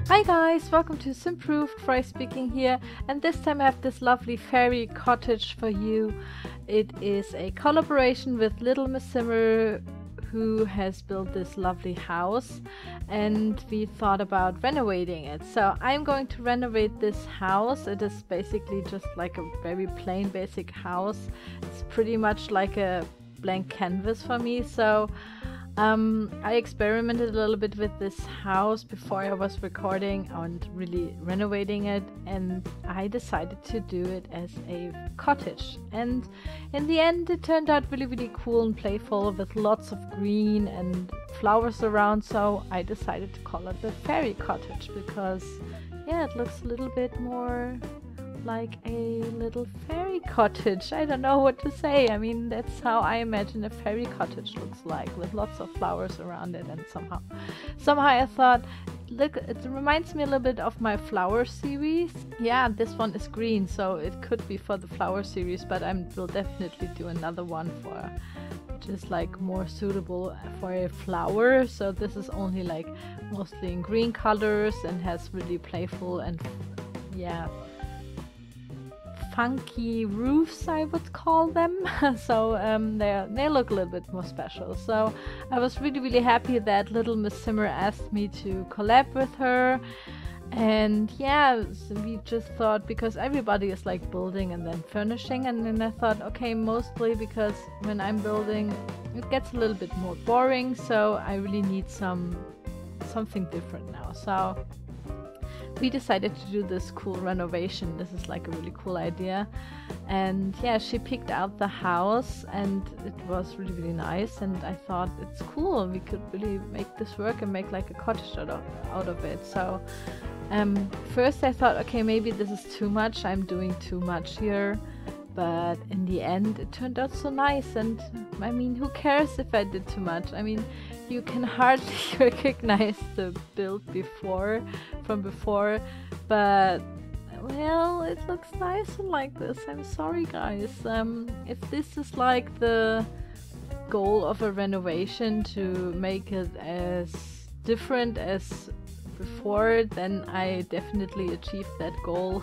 Hi guys, welcome to Simproved, Fry speaking here, and this time I have this lovely fairy cottage for you. It is a collaboration with LittleMissSimmer, who has built this lovely house, and we thought about renovating it. So I'm going to renovate this house. It is basically just like a very plain basic house. It's pretty much like a blank canvas for me. So I experimented a little bit with this house before I was recording and really renovating it, and I decided to do it as a cottage. And in the end it turned out really cool and playful with lots of green and flowers around, so I decided to call it the fairy cottage because yeah, it looks a little bit more like a little fairy cottage. I don't know what to say. I mean, that's how I imagine a fairy cottage looks like, with lots of flowers around it. And somehow I thought, look, it reminds me a little bit of my flower series. Yeah, this one is green, so it could be for the flower series, but I will definitely do another one for which is like more suitable for a flower. So this is only like mostly in green colors and has really playful and yeah, funky roofs, I would call them. So they look a little bit more special. So I was really happy that LittleMissSimmer asked me to collab with her. And yeah, so we just thought, because everybody is like building and then furnishing, and then I thought, okay, mostly because when I'm building it gets a little bit more boring, so I really need something different now. So we decided to do this cool renovation. This is like a really cool idea, and yeah, she picked out the house and it was really nice, and I thought it's cool, we could really make this work and make like a cottage out of it. So first I thought, okay, maybe this is too much, I'm doing too much here, but in the end it turned out so nice. And I mean, who cares if I did too much? I mean, you can hardly recognize the build from before, but well, it looks nice like this. I'm sorry guys, if this is like the goal of a renovation, to make it as different as before, then I definitely achieved that goal.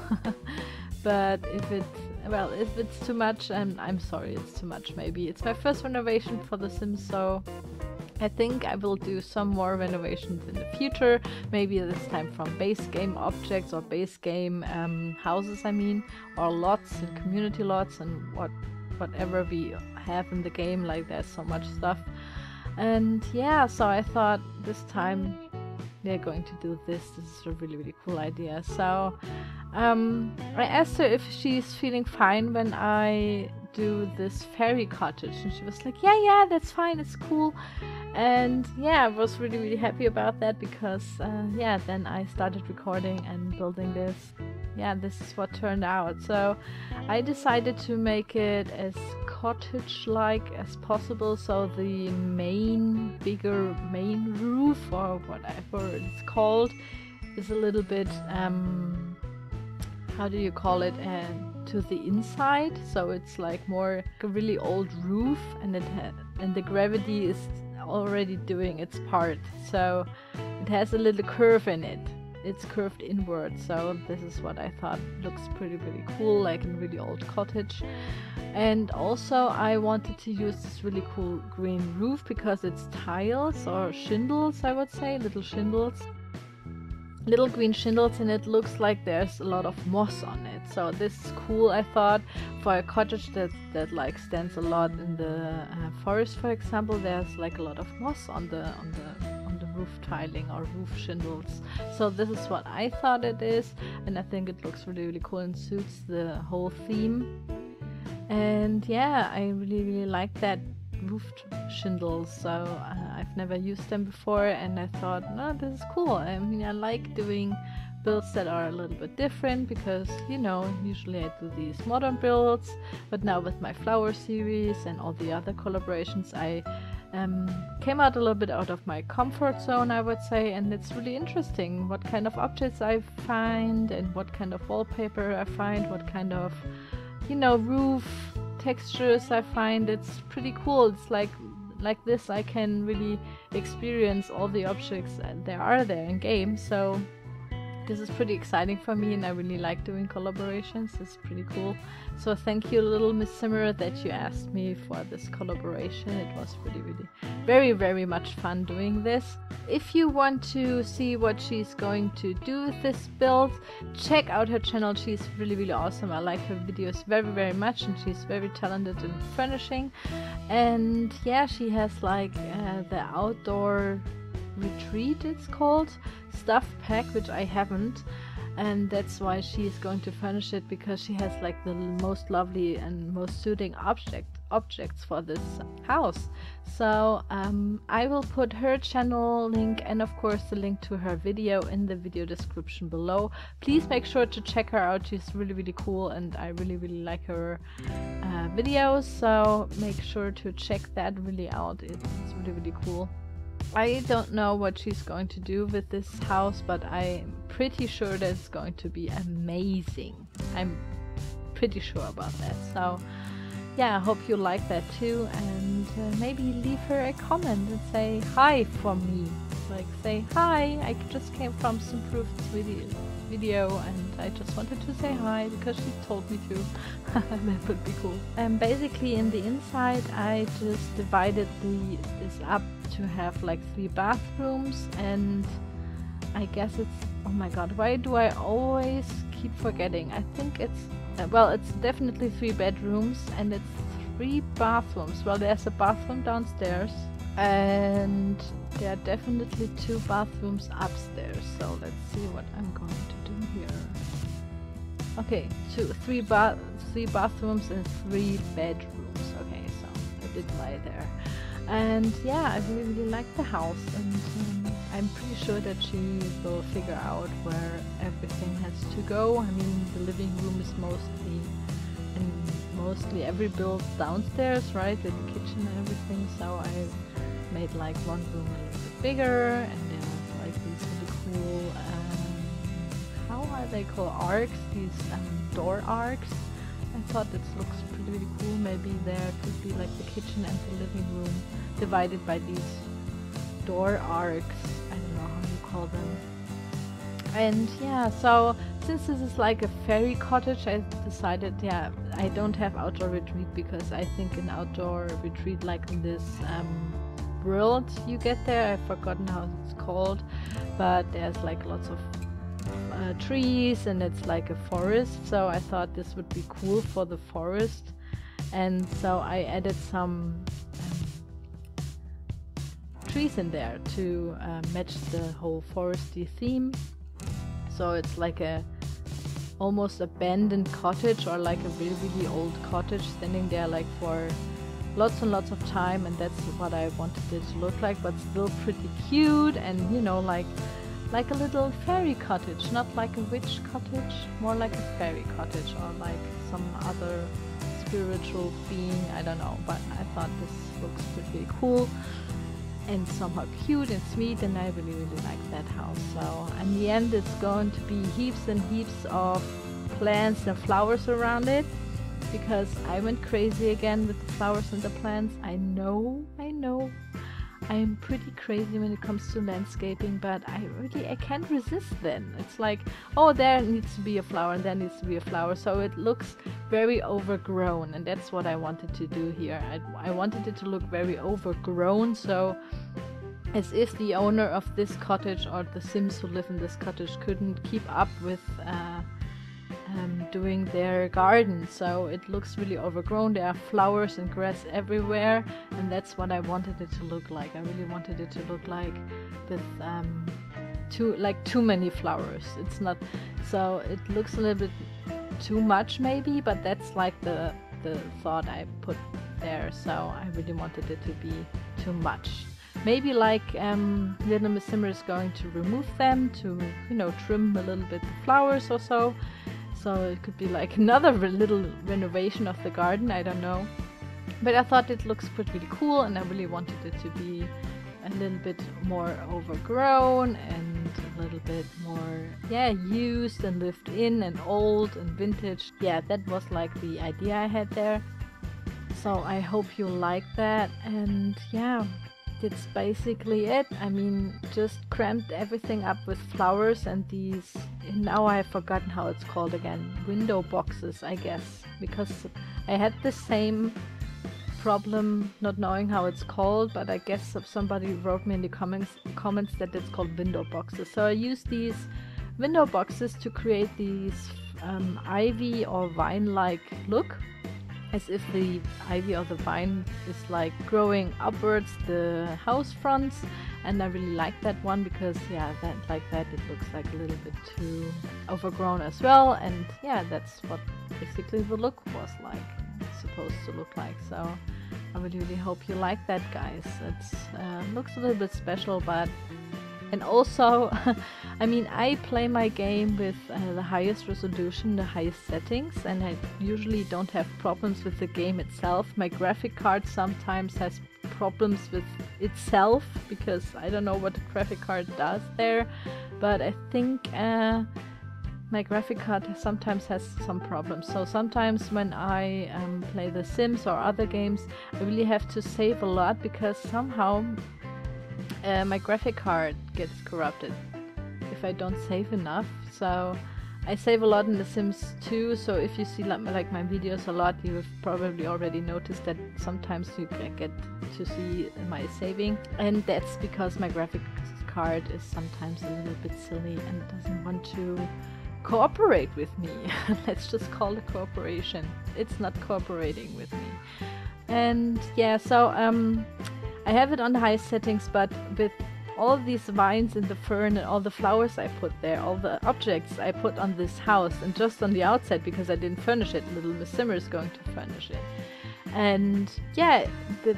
But if it's too much, I'm sorry, it's too much. Maybe it's my first renovation for The Sims, so I think I will do some more renovations in the future, maybe this time from base game objects or base game houses, I mean, or lots and community lots and whatever we have in the game. Like, there's so much stuff. And yeah, so I thought this time they're going to do this. This is a really cool idea. So I asked her if she's feeling fine when I do this fairy cottage, and she was like, yeah, that's fine, it's cool. And yeah, I was really happy about that, because yeah, then I started recording and building this. Yeah, this is what turned out. So I decided to make it as cottage-like as possible, so the bigger main roof, or whatever it's called, is a little bit how do you call it, to the inside, so it's like more a really old roof, and the gravity is already doing its part, so it has a little curve in it. It's curved inward, so this is what I thought looks really cool, like a really old cottage. And also I wanted to use this really cool green roof because it's tiles or shingles, I would say, little green shingles, and it looks like there's a lot of moss on it. So this is cool, I thought, for a cottage that like stands a lot in the forest, for example. There's like a lot of moss on the roof tiling or roof shingles. So this is what I thought it is, and I think it looks really cool and suits the whole theme. And yeah, I really like that roofed shingles, so I've never used them before, and I thought, no, this is cool. I mean, I like doing builds that are a little bit different, because, you know, usually I do these modern builds, but now with my flower series and all the other collaborations, I came out a little bit out of my comfort zone, I would say, and it's really interesting what kind of objects I find, and what kind of wallpaper I find, what kind of, you know, roof textures I find. It's pretty cool. It's like this I can really experience all the objects that there are there in game. So this is pretty exciting for me, and I really like doing collaborations. It's pretty cool. So thank you, LittleMissSimmer, that you asked me for this collaboration. It was really very, very much fun doing this. If you want to see what she's going to do with this build, check out her channel. She's really awesome. I like her videos very much, and she's very talented in furnishing. And yeah, she has like the outdoor retreat, it's called, stuff pack, which I haven't, and that's why she is going to furnish it, because she has like the most lovely and most suiting objects for this house. So I will put her channel link and of course the link to her video in the video description below. Please make sure to check her out. She's really cool, and I really like her videos, so make sure to check that really out. It's really cool. I don't know what she's going to do with this house, but I'm pretty sure that it's going to be amazing. I'm pretty sure about that. So yeah, I hope you like that too, and maybe leave her a comment and say hi for me. Like, say hi, I just came from Simproved's video and I just wanted to say hi because she told me to. That would be cool. And basically in the inside I just divided this up to have like 3 bathrooms, and I guess it's, oh my god, why do I always keep forgetting? I think it's well, it's definitely 3 bedrooms and it's 3 bathrooms. Well, there's a bathroom downstairs and there are definitely 2 bathrooms upstairs. So let's see what I'm going to do here. Okay, 3 bathrooms and 3 bedrooms. Okay, so I did lie there. And yeah, I really like the house, and I'm pretty sure that she will figure out where everything has to go. I mean, the living room is mostly every build downstairs, right, with the kitchen and everything. So I made like one room a little bit bigger, and there was like these really cool, how are they called, arcs? These door arcs. I thought this looks really cool. Maybe there could be like the kitchen and the living room divided by these door arcs. I don't know how you call them. And yeah, so since this is like a fairy cottage, I decided, yeah, I don't have outdoor retreat, because I think an outdoor retreat like in this world you get there, I've forgotten how it's called, but there's like lots of trees and it's like a forest, so I thought this would be cool for the forest, and so I added some trees in there to match the whole foresty theme. So it's like a almost abandoned cottage, or like a really old cottage standing there like for lots and lots of time, and that's what I wanted it to look like, but still pretty cute, and you know, like a little fairy cottage, not like a witch cottage, more like a fairy cottage, or like some other spiritual being, I don't know, but I thought this looks pretty cool and somehow cute and sweet, and I really like that house. So in the end it's going to be heaps and heaps of plants and flowers around it, because I went crazy again with the flowers and the plants. I know I'm pretty crazy when it comes to landscaping, but I can't resist then. It's like, oh, there needs to be a flower and there needs to be a flower, so it looks very overgrown, and that's what I wanted to do here. I wanted it to look very overgrown, so as if the owner of this cottage or the Sims who live in this cottage couldn't keep up with doing their garden, so it looks really overgrown. There are flowers and grass everywhere, and that's what I wanted it to look like. I really wanted it to look like with too many flowers. It's not, so it looks a little bit too much maybe, but that's like the thought I put there. So I really wanted it to be too much. Maybe like LittleMissSimmer is going to remove them to, you know, trim a little bit the flowers or so. So it could be like another little renovation of the garden, I don't know. But I thought it looks pretty cool, and I really wanted it to be a little bit more overgrown and a little bit more, yeah, used and lived in and old and vintage. Yeah, that was like the idea I had there. So I hope you like that, and yeah, that's basically it. I mean, just crammed everything up with flowers and these, now I have forgotten how it's called again, window boxes, I guess, because I had the same problem not knowing how it's called, but I guess somebody wrote me in the comments that it's called window boxes. So I used these window boxes to create these ivy or vine-like look, as if the ivy or the vine is like growing upwards the house fronts, and I really like that one because yeah, that like that it looks like a little bit too overgrown as well, and yeah, that's what basically the look was like, supposed to look like. So I really hope you like that, guys. It's looks a little bit special, but and also I mean, I play my game with the highest resolution, the highest settings, and I usually don't have problems with the game itself. My graphic card sometimes has problems with itself because I don't know what the graphic card does there, but I think my graphic card sometimes has some problems. So sometimes when I play The Sims or other games, I really have to save a lot because somehow my graphic card gets corrupted if I don't save enough. So I save a lot in The Sims 2, so if you see like my videos a lot, you have probably already noticed that sometimes you get to see my saving, and that's because my graphic card is sometimes a little bit silly and doesn't want to cooperate with me. Let's just call it cooperation. It's not cooperating with me. And yeah, so I have it on the highest settings, but with all these vines in the fern and all the flowers I put there, all the objects I put on this house, and just on the outside because I didn't furnish it, LittleMissSimmer is going to furnish it. And yeah, the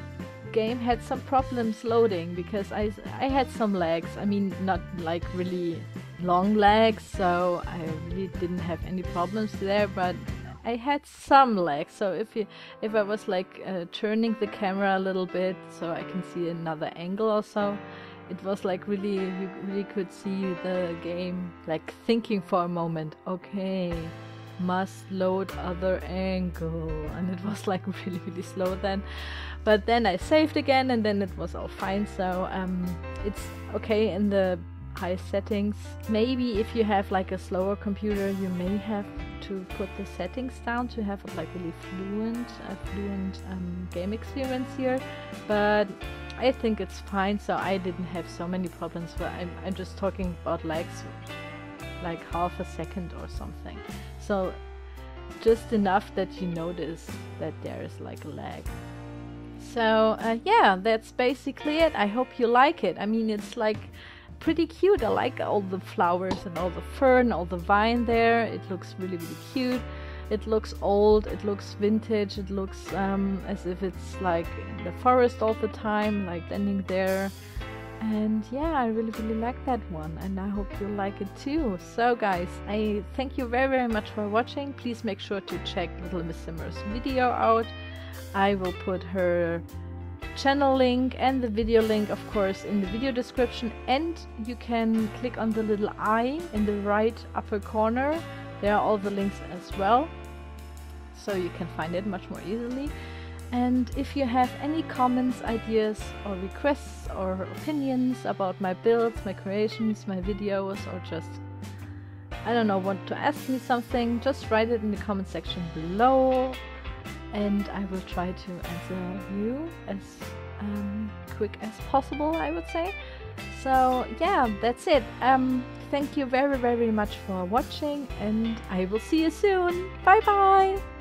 game had some problems loading because I had some lags. I mean, not like really long lags, so I really didn't have any problems there, but I had some lag. So if I was like turning the camera a little bit so I can see another angle or so, it was like really, you really could see the game like thinking for a moment, okay, must load other angle, and it was like really slow then. But then I saved again and then it was all fine. So it's okay in the high settings. Maybe if you have like a slower computer, you may have to put the settings down to have like really fluent game experience here, but I think it's fine. So I didn't have so many problems, but I'm just talking about lags like half a second or something, so just enough that you notice that there is like a lag. So yeah, that's basically it. I hope you like it. I mean, it's like pretty cute. I like all the flowers and all the fern, all the vine there. It looks really cute. It looks old, it looks vintage, it looks as if it's like in the forest all the time, like standing there. And yeah, I really like that one, and I hope you like it too. So guys, I thank you very much for watching. Please make sure to check LittleMissSimmer's video out. I will put her channel link and the video link, of course, in the video description, and you can click on the little eye in the right upper corner. There are all the links as well, so you can find it much more easily. And if you have any comments, ideas or requests or opinions about my builds, my creations, my videos, or just, I don't know, want to ask me something, just write it in the comment section below, and I will try to answer you as quick as possible, I would say. So yeah, that's it. Thank you very much for watching, and I will see you soon. Bye bye!